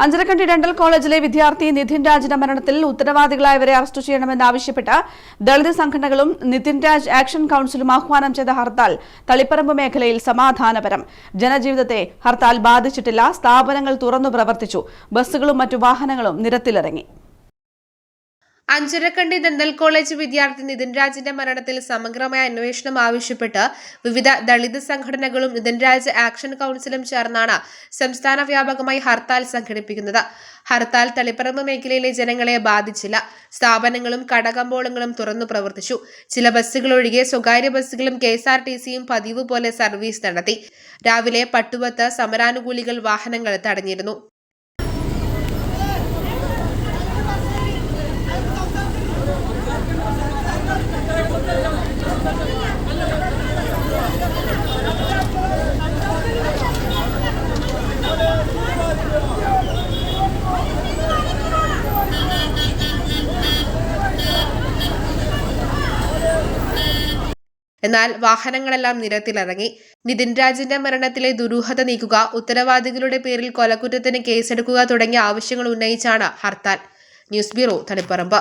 Anjarakandy dental കോളേജിലെ വിദ്യാർത്ഥി നിതിൻ രാജിന്റെ മരണത്തിൽ ഉത്തരവാദികളായവരെ അറസ്റ്റ് ചെയ്യണമെന്നാവശ്യപ്പെട്ട് ദളിത് സംഘടനകളും നിതിൻ രാജ് ആക്ഷൻ കൌൺസിലും ആഹ്വാനം ചെയ്ത ഹർത്താൽ തളിപ്പറമ്പ് മേഖലയിൽ സമാധാനപരം. ജനജീവിതത്തെ ഹർത്താൽ ബാധിച്ചിട്ടില്ല. സ്ഥാപനങ്ങൾ തുറന്നു പ്രവർത്തിച്ചു. ബസ്സുകളും മറ്റു വാഹനങ്ങളും നിരത്തിലിറങ്ങി. അഞ്ചരക്കണ്ടി ഡെന്റൽ കോളേജ് വിദ്യാർത്ഥി നിതിൻ രാജിന്റെ മരണത്തിൽ സമഗ്രമായ അന്വേഷണം ആവശ്യപ്പെട്ട് വിവിധ ദളിത് സംഘടനകളും നിതിൻ രാജ് ആക്ഷൻ കൌൺസിലും ചേർന്നാണ് സംസ്ഥാന വ്യാപകമായി ഹർത്താൽ സംഘടിപ്പിക്കുന്നത്. ഹർത്താൽ തളിപ്പറമ്പ് മേഖലയിലെ ജനങ്ങളെ ബാധിച്ചില്ല. സ്ഥാപനങ്ങളും കടകമ്പോളങ്ങളും തുറന്നു പ്രവർത്തിച്ചു. ചില ബസ്സുകൾ ഒഴികെ സ്വകാര്യ ബസ്സുകളും KSRTCയും പതിവ് പോലെ സർവീസ് നടത്തി. രാവിലെ പട്ടുവത്ത് സമരാനുകൂലികൾ വാഹനങ്ങൾ തടഞ്ഞിരുന്നു. എന്നാൽ വാഹനങ്ങളെല്ലാം നിരത്തിലിറങ്ങി. നിതിൻ രാജിന്റെ മരണത്തിലെ ദുരൂഹത നീക്കുക, ഉത്തരവാദികളുടെ പേരിൽ കൊലക്കുറ്റത്തിന് കേസെടുക്കുക തുടങ്ങിയ ആവശ്യങ്ങൾ ഉന്നയിച്ചാണ് ഹർത്താൽ. News bureau, Taliparamba.